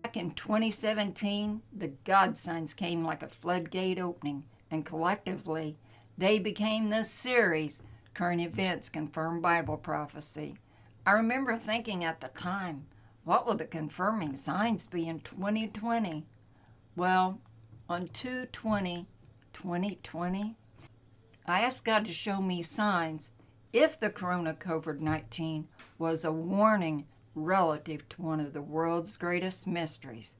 Back in 2017, the God signs came like a floodgate opening, and collectively, they became this series, Current Events Confirm Bible Prophecy. I remember thinking at the time, what will the confirming signs be in 2020? Well, on 2/20/2020, I asked God to show me signs if the corona COVID-19 was a warning relative to one of the world's greatest mysteries.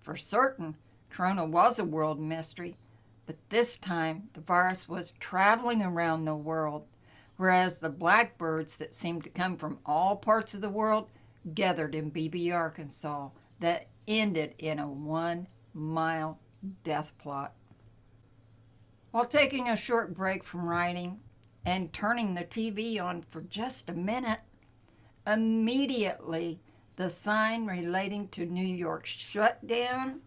For certain, corona was a world mystery, but this time the virus was traveling around the world, whereas the blackbirds that seemed to come from all parts of the world gathered in Beebe, Arkansas, that ended in a 1-mile death plot. While taking a short break from writing and turning the TV on for just a minute, immediately the sign relating to New York's shutdown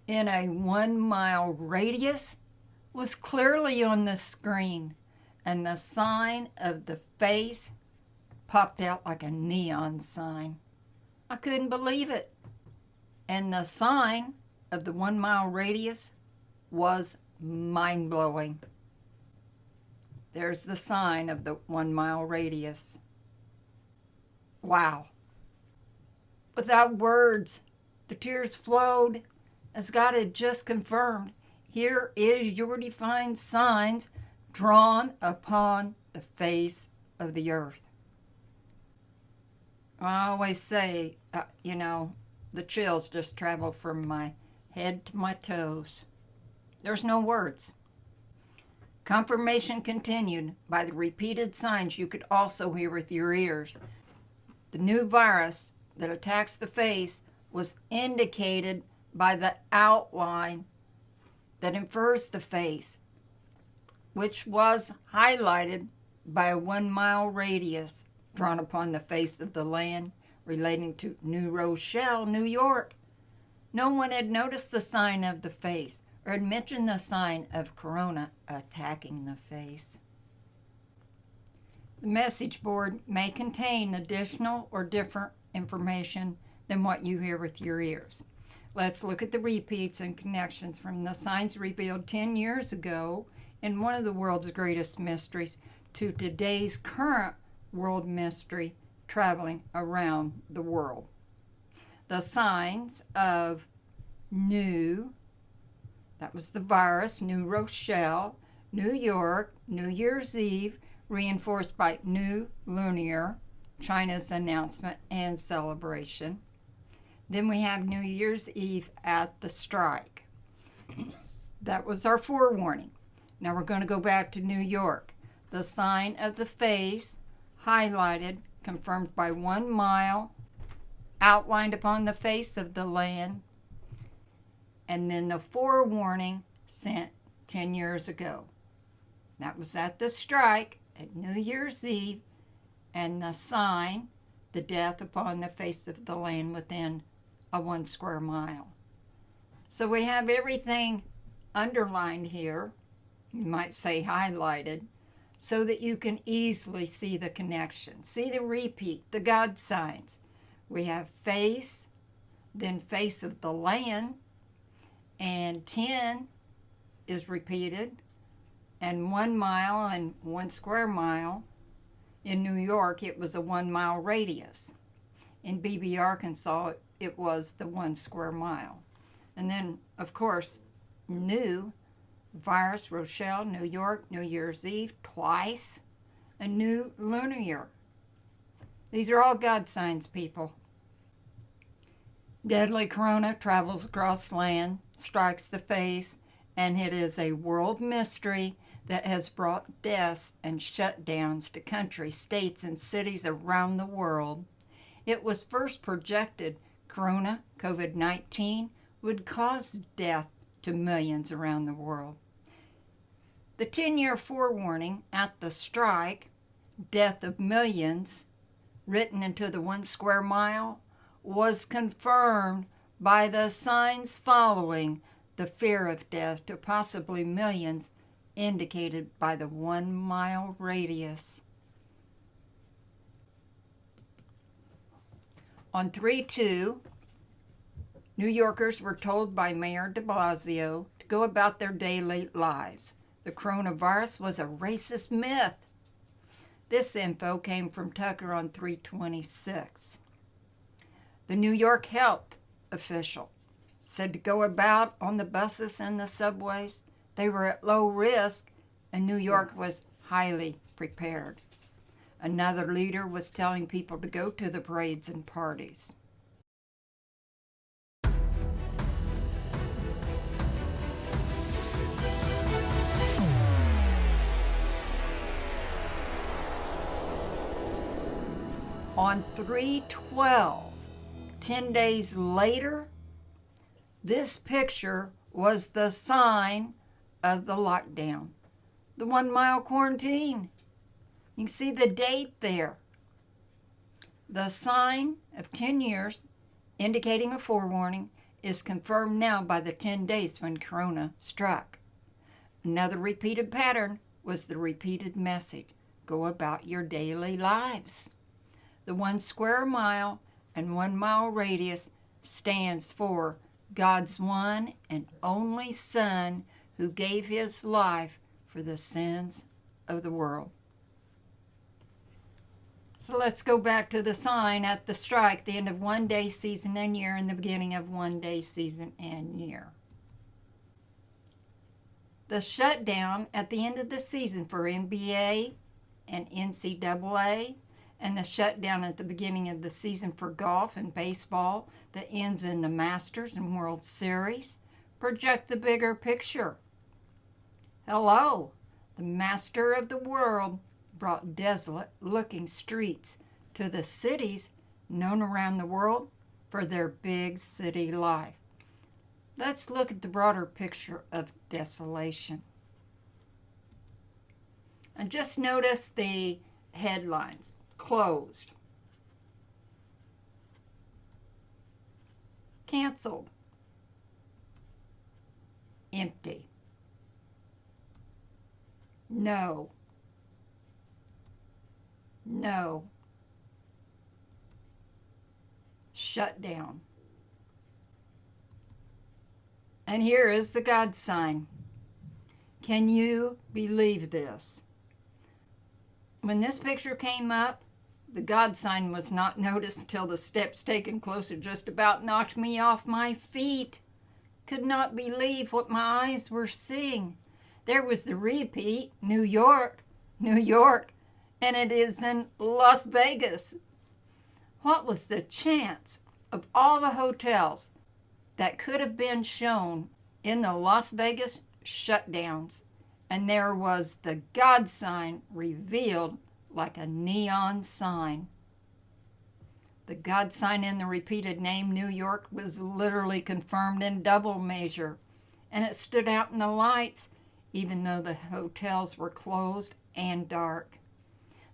in a 1-mile radius was clearly on the screen, and the sign of the face popped out like a neon sign. I couldn't believe it. And the sign of the 1-mile radius was mind-blowing. There's the sign of the 1-mile radius. Wow. Without words, the tears flowed as God had just confirmed. Here is your defined signs drawn upon the face of the earth. I always say, the chills just travel from my head to my toes. There's no words. Confirmation continued by the repeated signs you could also hear with your ears. The new virus that attacks the face was indicated by the outline that infers the face, which was highlighted by a 1-mile radius drawn upon the face of the land relating to New Rochelle, New York. No one had noticed the sign of the face or had mentioned the sign of corona attacking the face. The message board may contain additional or different information than what you hear with your ears. Let's look at the repeats and connections from the signs revealed 10 years ago in one of the world's greatest mysteries to today's current world mystery traveling around the world. The signs of New, that was the virus, New Rochelle, New York, New Year's Eve, reinforced by New Lunar, China's announcement and celebration. Then we have New Year's Eve at the strike. That was our forewarning. Now we're going to go back to New York. The sign of the face, highlighted, confirmed by 1 mile, outlined upon the face of the land, and then the forewarning sent 10 years ago. That was at the strike at New Year's Eve, and the sign, the death upon the face of the land within a 1 square mile. So we have everything underlined here, you might say highlighted, so that you can easily see the connection. See the repeat, the God signs. We have face, then face of the land, and 10 is repeated, and 1 mile and 1 square mile. In New York, it was a 1-mile radius. In Beebe, Arkansas, it was the 1 square mile. And then, of course, New virus, Rochelle, New York, New Year's Eve, twice, a New Lunar Year. These are all God signs, people. Deadly corona travels across land, strikes the face, and it is a world mystery that has brought deaths and shutdowns to countries, states, and cities around the world. It was first projected corona, COVID-19, would cause death to millions around the world. The 10-year forewarning at the strike, death of millions, written into the 1 square mile, was confirmed by the signs following the fear of death to possibly millions indicated by the 1-mile radius. On 3/2, New Yorkers were told by Mayor de Blasio to go about their daily lives. The coronavirus was a racist myth. This info came from Tucker on 326. The New York health official said to go about on the buses and the subways. They were at low risk, and New York was highly prepared. Another leader was telling people to go to the parades and parties. On 3/12, 10 days later, this picture was the sign of the lockdown, the 1-mile quarantine. You can see the date there. The sign of 10 years, indicating a forewarning, is confirmed now by the 10 days when Corona struck. Another repeated pattern was the repeated message: go about your daily lives. The 1 square mile and 1 mile radius stands for God's one and only Son who gave his life for the sins of the world. So let's go back to the sign at the strike, the end of 1 day, season, and year, and the beginning of 1 day, season, and year. The shutdown at the end of the season for NBA and NCAA, and the shutdown at the beginning of the season for golf and baseball that ends in the Masters and World Series, project the bigger picture. Hello, the master of the world brought desolate-looking streets to the cities known around the world for their big city life. Let's look at the broader picture of desolation. And just notice the headlines. Closed. Canceled. Empty. No. No. Shut down. And here is the God sign. Can you believe this? When this picture came up, the God sign was not noticed till the steps taken closer just about knocked me off my feet. Could not believe what my eyes were seeing. There was the repeat, New York, New York, and it is in Las Vegas. What was the chance of all the hotels that could have been shown in the Las Vegas shutdowns? And there was the God sign revealed like a neon sign. The God sign in the repeated name New York was literally confirmed in double measure, and it stood out in the lights even though the hotels were closed and dark.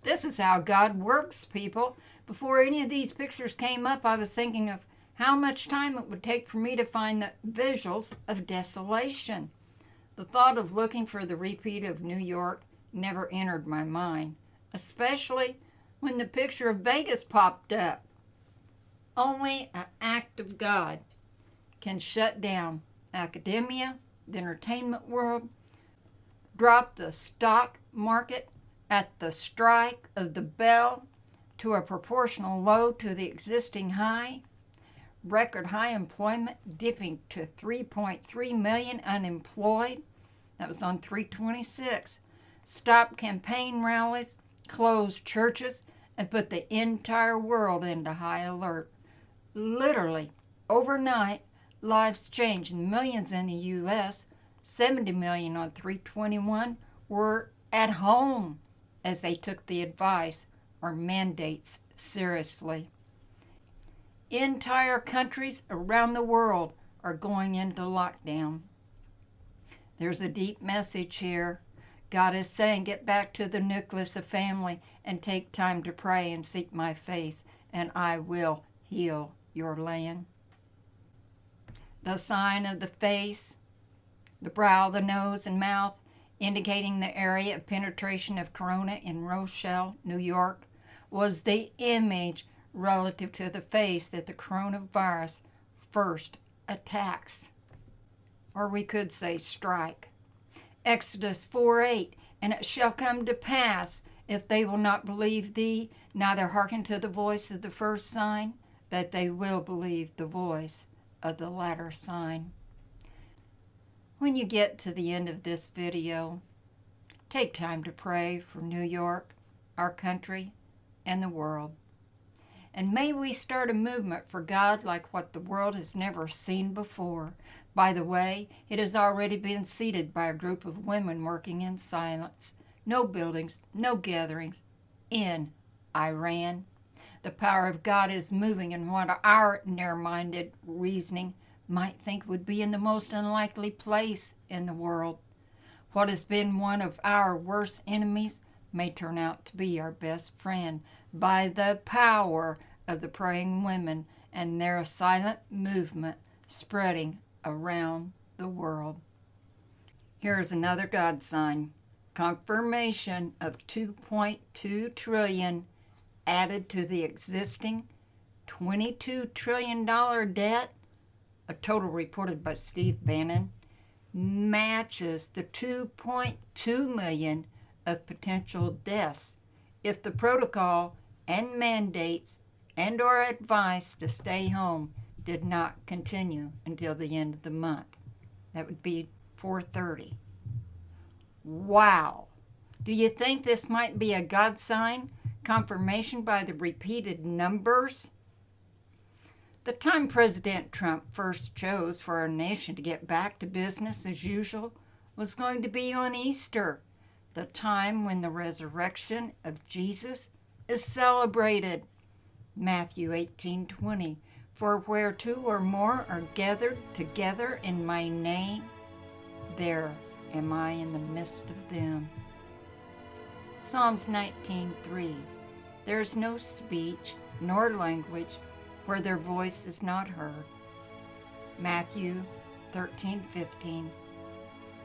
This is how God works, people. Before any of these pictures came up, I was thinking of how much time it would take for me to find the visuals of desolation. The thought of looking for the repeat of New York never entered my mind, especially when the picture of Vegas popped up. Only an act of God can shut down academia, the entertainment world, drop the stock market at the strike of the bell to a proportional low to the existing high, record high employment dipping to 3.3 million unemployed. That was on 3/26. Stop campaign rallies, close churches, and put the entire world into high alert. Literally, overnight, lives changed. Millions in the U.S., 70 million on 3/21, were at home as they took the advice or mandates seriously. Entire countries around the world are going into lockdown. There's a deep message here. God is saying, get back to the nucleus of family and take time to pray and seek my face, and I will heal your land. The sign of the face, the brow, the nose, and mouth, indicating the area of penetration of corona in Rochelle, New York, was the image relative to the face that the coronavirus first attacks, or we could say strike. Exodus 4:8, and it shall come to pass, if they will not believe thee, neither hearken to the voice of the first sign, that they will believe the voice of the latter sign. When you get to the end of this video, take time to pray for New York, our country, and the world. And may we start a movement for God like what the world has never seen before. By the way, it has already been seeded by a group of women working in silence. No buildings, no gatherings in Iran. The power of God is moving in what our narrow-minded reasoning might think would be in the most unlikely place in the world. What has been one of our worst enemies may turn out to be our best friend by the power of the praying women and their silent movement spreading around the world. Here's another God sign. Confirmation of $2.2 trillion added to the existing $22 trillion debt, a total reported by Steve Bannon, matches the 2.2 million of potential deaths if the protocol and mandates and or advice to stay home did not continue until the end of the month. That would be 4/30. Wow. Do you think this might be a God sign? Confirmation by the repeated numbers? The time President Trump first chose for our nation to get back to business as usual was going to be on Easter, the time when the resurrection of Jesus is celebrated. Matthew 18:20, for where two or more are gathered together in my name, there am I in the midst of them. Psalms 19:3, there is no speech nor language where their voice is not heard. Matthew 13:15,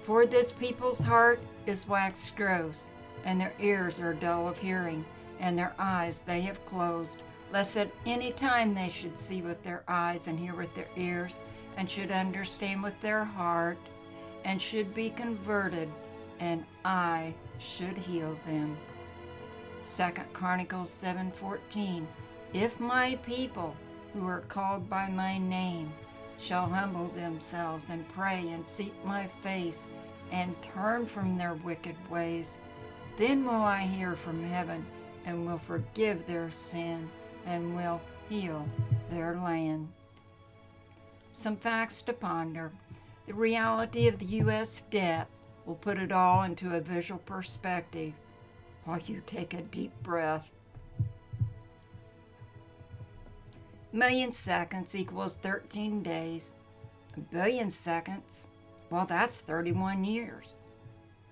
for this people's heart is waxed gross, and their ears are dull of hearing, and their eyes they have closed, lest at any time they should see with their eyes and hear with their ears, and should understand with their heart, and should be converted, and I should heal them. 2 Chronicles 7:14, if my people who are called by my name shall humble themselves and pray and seek my face and turn from their wicked ways, then will I hear from heaven and will forgive their sin and will heal their land. Some facts to ponder. The reality of the U.S. debt will put it all into a visual perspective while you take a deep breath. A million seconds equals 13 days. A billion seconds, well, that's 31 years.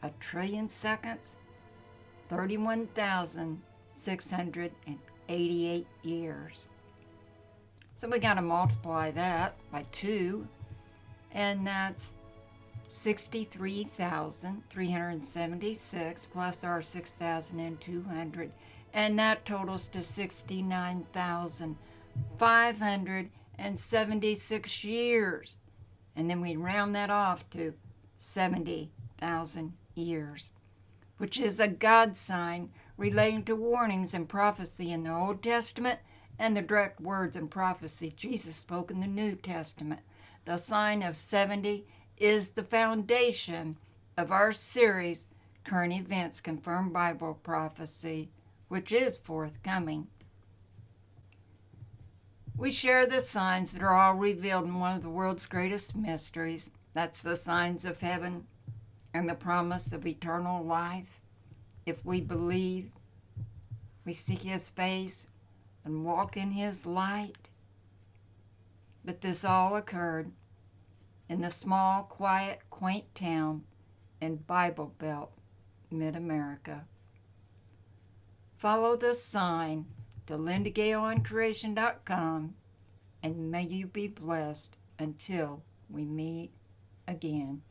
A trillion seconds, 31,688 years. So we got to multiply that by 2, and that's 63,376 plus our 6,200, and that totals to 69,576 years. And then we round that off to 70,000 years, which is a God sign relating to warnings and prophecy in the Old Testament and the direct words and prophecy Jesus spoke in the New Testament. The sign of 70 is the foundation of our series, Current Events Confirmed Bible Prophecy, which is forthcoming. We share the signs that are all revealed in one of the world's greatest mysteries. That's the signs of heaven and the promise of eternal life. If we believe, we seek His face and walk in His light. But this all occurred in the small, quiet, quaint town in Bible Belt, Mid-America. Follow the sign to LindaGaleOnCreation.com, and may you be blessed until we meet again.